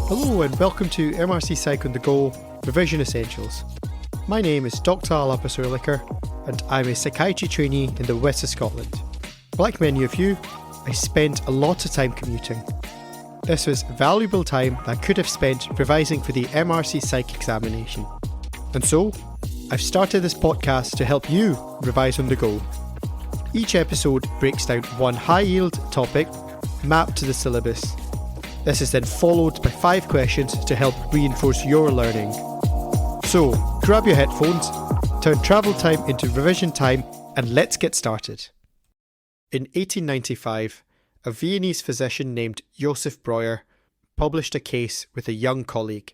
Hello and welcome to MRCpsych on the Go Revision Essentials. My name is Dr. Oedipus and Electra and I'm a psychiatry trainee in the west of Scotland. Like many of you, I spent a lot of time commuting. This was valuable time that I could have spent revising for the MRCpsych examination. And so, I've started this podcast to help you revise on the go. Each episode breaks down one high-yield topic mapped to the syllabus. This is then followed by 5 questions to help reinforce your learning. So, grab your headphones, turn travel time into revision time, and let's get started. In 1895, a Viennese physician named Joseph Breuer published a case with a young colleague.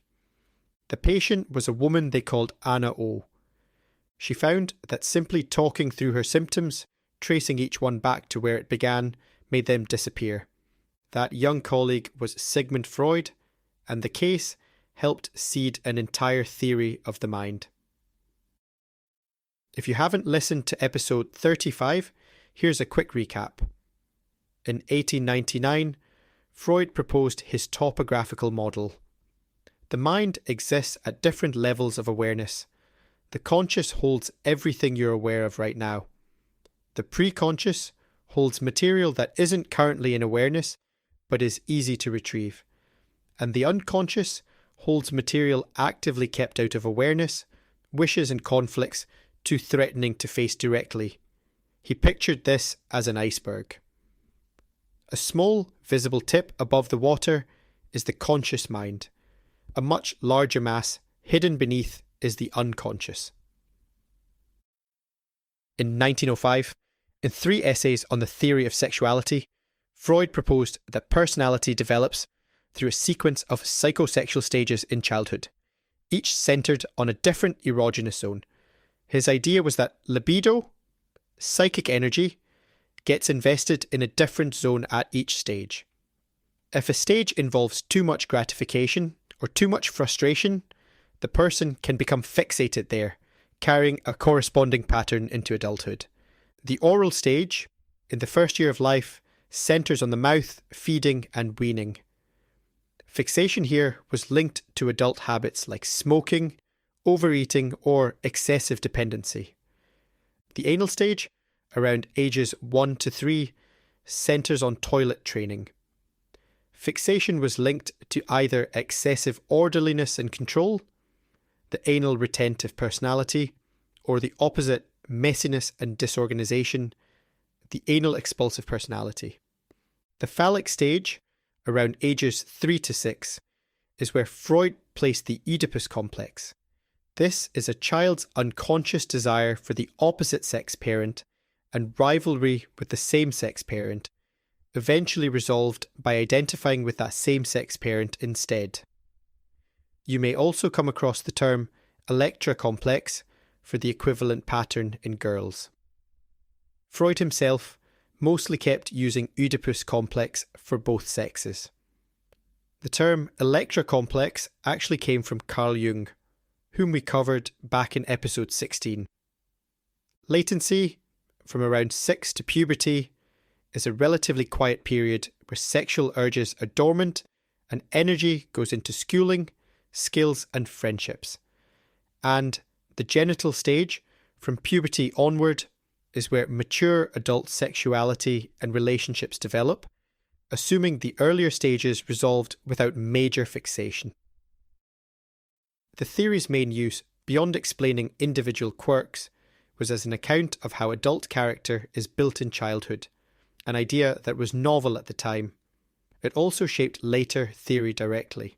The patient was a woman they called Anna O. She found that simply talking through her symptoms, tracing each one back to where it began, made them disappear. That young colleague was Sigmund Freud, and the case helped seed an entire theory of the mind. If you haven't listened to episode 35, here's a quick recap. In 1899, Freud proposed his topographical model. The mind exists at different levels of awareness. The conscious holds everything you're aware of right now. The preconscious holds material that isn't currently in awareness, but is easy to retrieve. And the unconscious holds material actively kept out of awareness, wishes and conflicts too threatening to face directly. He pictured this as an iceberg. A small, visible tip above the water is the conscious mind. A much larger mass, hidden beneath, is the unconscious. In 1905, in 3 essays on the theory of sexuality, Freud proposed that personality develops through a sequence of psychosexual stages in childhood, each centred on a different erogenous zone. His idea was that libido, psychic energy, gets invested in a different zone at each stage. If a stage involves too much gratification or too much frustration, the person can become fixated there, carrying a corresponding pattern into adulthood. The oral stage, in the first year of life, centres on the mouth, feeding and weaning. Fixation here was linked to adult habits like smoking, overeating or excessive dependency. The anal stage, around ages 1 to 3, centres on toilet training. Fixation was linked to either excessive orderliness and control, the anal retentive personality, or the opposite, messiness and disorganisation, the anal expulsive personality. The phallic stage, around ages 3 to 6, is where Freud placed the Oedipus complex. This is a child's unconscious desire for the opposite sex parent and rivalry with the same-sex parent, eventually resolved by identifying with that same-sex parent instead. You may also come across the term Electra complex for the equivalent pattern in girls. Freud himself mostly kept using Oedipus complex for both sexes. The term Electra complex actually came from Carl Jung, whom we covered back in episode 16. Latency, from around 6 to puberty, is a relatively quiet period where sexual urges are dormant and energy goes into schooling, skills and friendships. And the genital stage, from puberty onward, is where mature adult sexuality and relationships develop, assuming the earlier stages resolved without major fixation. The theory's main use, beyond explaining individual quirks, was as an account of how adult character is built in childhood, an idea that was novel at the time. It also shaped later theory directly.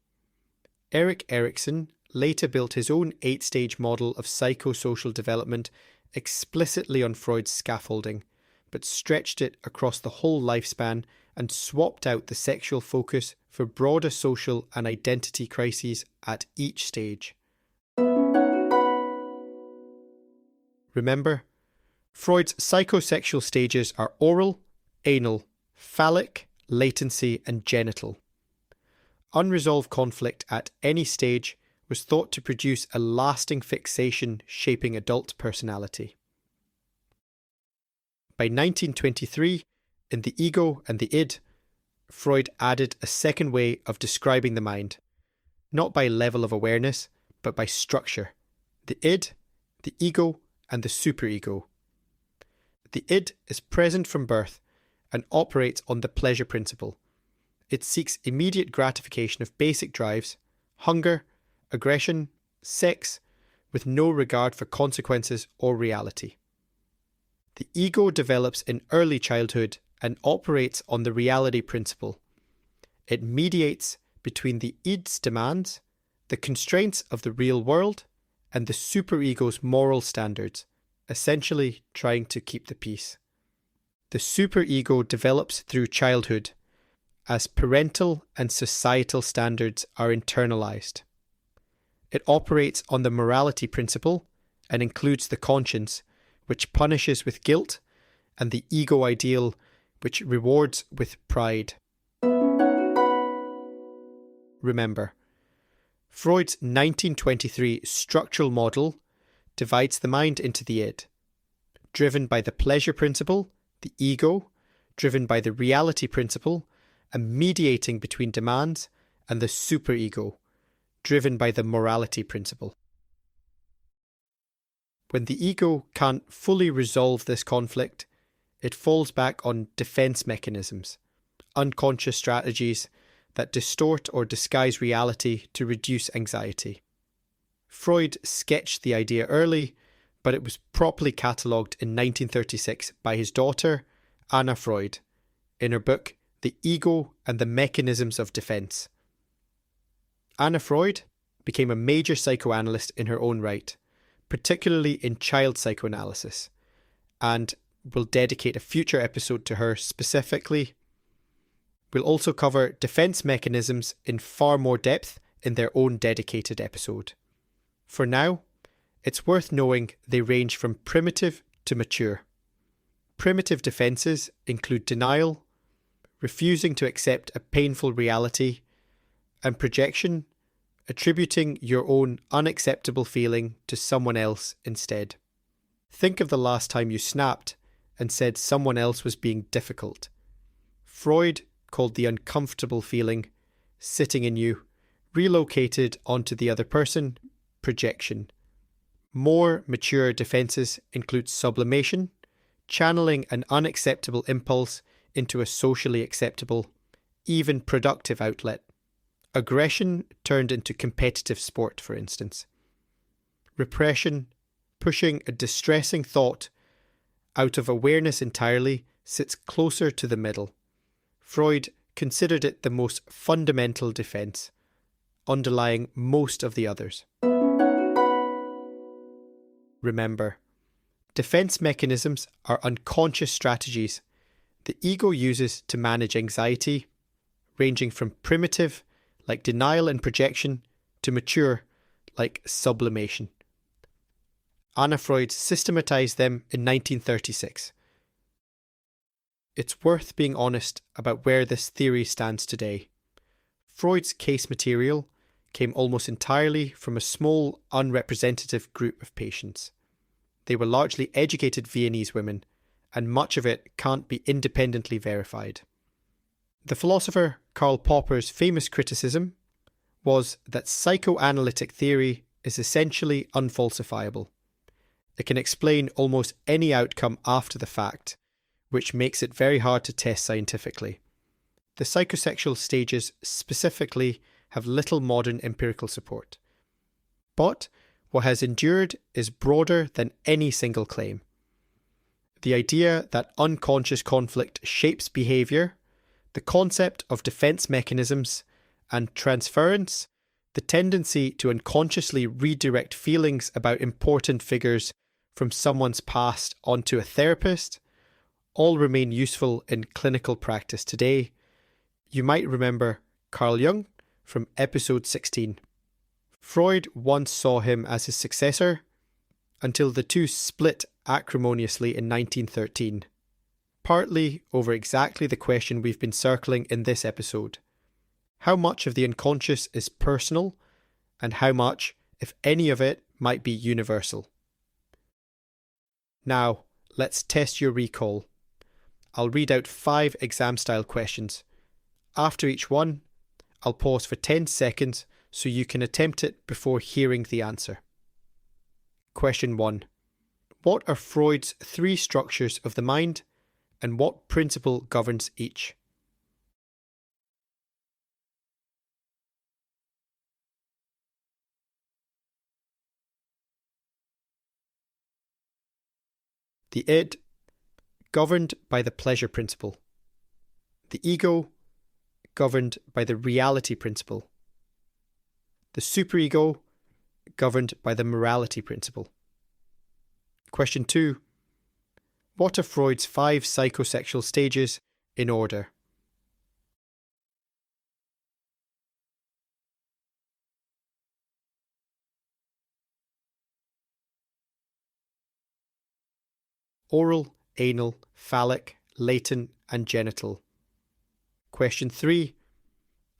Erik Erikson later built his own 8-stage model of psychosocial development explicitly on Freud's scaffolding, but stretched it across the whole lifespan and swapped out the sexual focus for broader social and identity crises at each stage. Remember, Freud's psychosexual stages are oral, anal, phallic, latency and genital. Unresolved conflict at any stage was thought to produce a lasting fixation shaping adult personality. By 1923, in The Ego and the Id, Freud added a second way of describing the mind, not by level of awareness, but by structure. The id, the ego, and the superego. The id is present from birth and operates on the pleasure principle. It seeks immediate gratification of basic drives, hunger, aggression, sex, with no regard for consequences or reality. The ego develops in early childhood and operates on the reality principle. It mediates between the id's demands, the constraints of the real world, and the superego's moral standards, essentially trying to keep the peace. The superego develops through childhood as parental and societal standards are internalized. It operates on the morality principle and includes the conscience, which punishes with guilt, and the ego ideal, which rewards with pride. Remember, Freud's 1923 structural model divides the mind into the id, driven by the pleasure principle, the ego, driven by the reality principle, and mediating between demands, and the superego, driven by the morality principle. When the ego can't fully resolve this conflict, it falls back on defense mechanisms, unconscious strategies that distort or disguise reality to reduce anxiety. Freud sketched the idea early, but it was properly catalogued in 1936 by his daughter, Anna Freud, in her book The Ego and the Mechanisms of Defense. Anna Freud became a major psychoanalyst in her own right, particularly in child psychoanalysis, and we'll dedicate a future episode to her specifically. We'll also cover defense mechanisms in far more depth in their own dedicated episode. For now, it's worth knowing they range from primitive to mature. Primitive defenses include denial, refusing to accept a painful reality, and projection, attributing your own unacceptable feeling to someone else instead. Think of the last time you snapped and said someone else was being difficult. Freud called the uncomfortable feeling, sitting in you, relocated onto the other person, projection. More mature defenses include sublimation, channeling an unacceptable impulse into a socially acceptable, even productive outlet. Aggression turned into competitive sport, for instance. Repression, pushing a distressing thought out of awareness entirely, sits closer to the middle. Freud considered it the most fundamental defense, underlying most of the others. Remember, defense mechanisms are unconscious strategies the ego uses to manage anxiety, ranging from primitive, like denial and projection, to mature, like sublimation. Anna Freud systematized them in 1936. It's worth being honest about where this theory stands today. Freud's case material came almost entirely from a small, unrepresentative group of patients. They were largely educated Viennese women, and much of it can't be independently verified. The philosopher Karl Popper's famous criticism was that psychoanalytic theory is essentially unfalsifiable. It can explain almost any outcome after the fact, which makes it very hard to test scientifically. The psychosexual stages specifically have little modern empirical support. But what has endured is broader than any single claim. The idea that unconscious conflict shapes behaviour, the concept of defence mechanisms, and transference, the tendency to unconsciously redirect feelings about important figures from someone's past onto a therapist, all remain useful in clinical practice today. You might remember Carl Jung from episode 16. Freud once saw him as his successor, until the two split acrimoniously in 1913, partly over exactly the question we've been circling in this episode. How much of the unconscious is personal, and how much, if any of it, might be universal? Now, let's test your recall. I'll read out 5 exam-style questions. After each one, I'll pause for 10 seconds so you can attempt it before hearing the answer. Question 1. What are Freud's 3 structures of the mind, and what principle governs each? The id, governed by the pleasure principle. The ego, governed by the reality principle. The superego, governed by the morality principle. Question 2. What are Freud's 5 psychosexual stages in order? Oral, anal, phallic, latent, and genital. Question 3.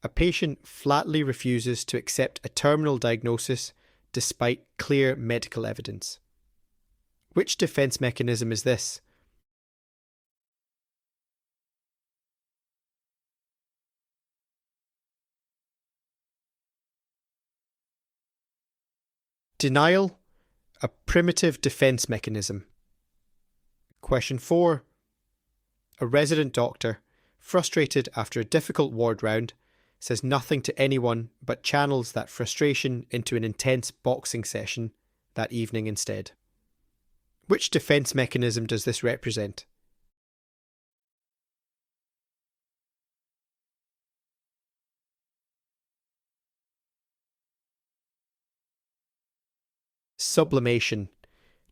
A patient flatly refuses to accept a terminal diagnosis despite clear medical evidence. Which defense mechanism is this? Denial, a primitive defense mechanism. Question 4. A resident doctor, frustrated after a difficult ward round, says nothing to anyone but channels that frustration into an intense boxing session that evening instead. Which defense mechanism does this represent? Sublimation,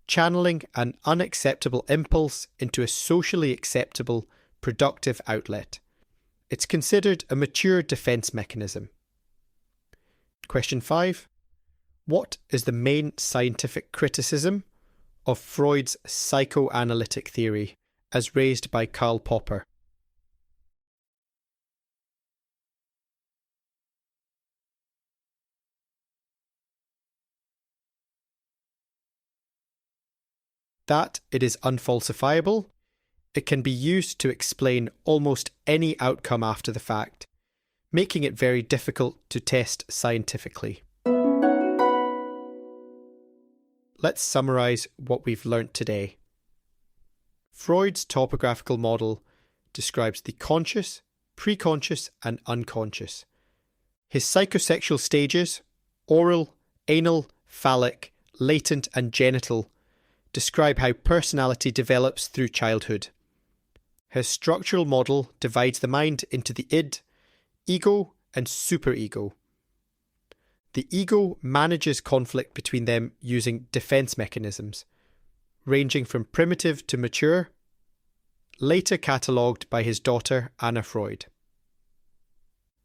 channeling an unacceptable impulse into a socially acceptable, productive outlet. It's considered a mature defense mechanism. Question 5. What is the main scientific criticism of Freud's psychoanalytic theory as raised by Karl Popper? That it is unfalsifiable. It can be used to explain almost any outcome after the fact, making it very difficult to test scientifically. Let's summarise what we've learnt today. Freud's topographical model describes the conscious, preconscious and unconscious. His psychosexual stages, oral, anal, phallic, latent and genital, describe how personality develops through childhood. His structural model divides the mind into the id, ego and superego. The ego manages conflict between them using defense mechanisms, ranging from primitive to mature, later catalogued by his daughter Anna Freud.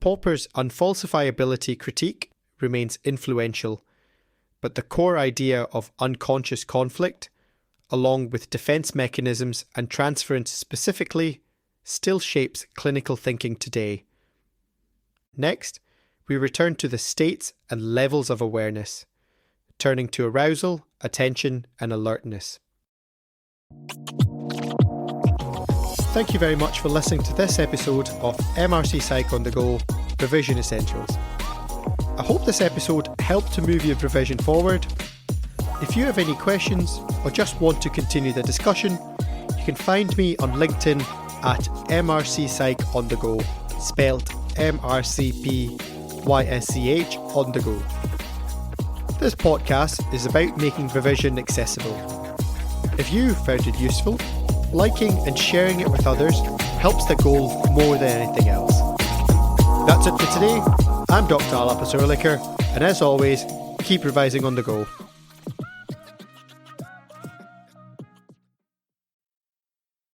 Popper's unfalsifiability critique remains influential, but the core idea of unconscious conflict, along with defense mechanisms and transference specifically, still shapes clinical thinking today. Next, we return to the states and levels of awareness, turning to arousal, attention, and alertness. Thank you very much for listening to this episode of MRCpsych on the Go Revision Essentials. I hope this episode helped to move your revision forward. If you have any questions or just want to continue the discussion, you can find me on LinkedIn at MRCpsych on the Go, spelled MRCPsych on the Go. This podcast is about making revision accessible. If you found it useful, liking and sharing it with others helps the goal more than anything else. That's it for today. I'm Dr. Oedipus and as always, keep revising on the go.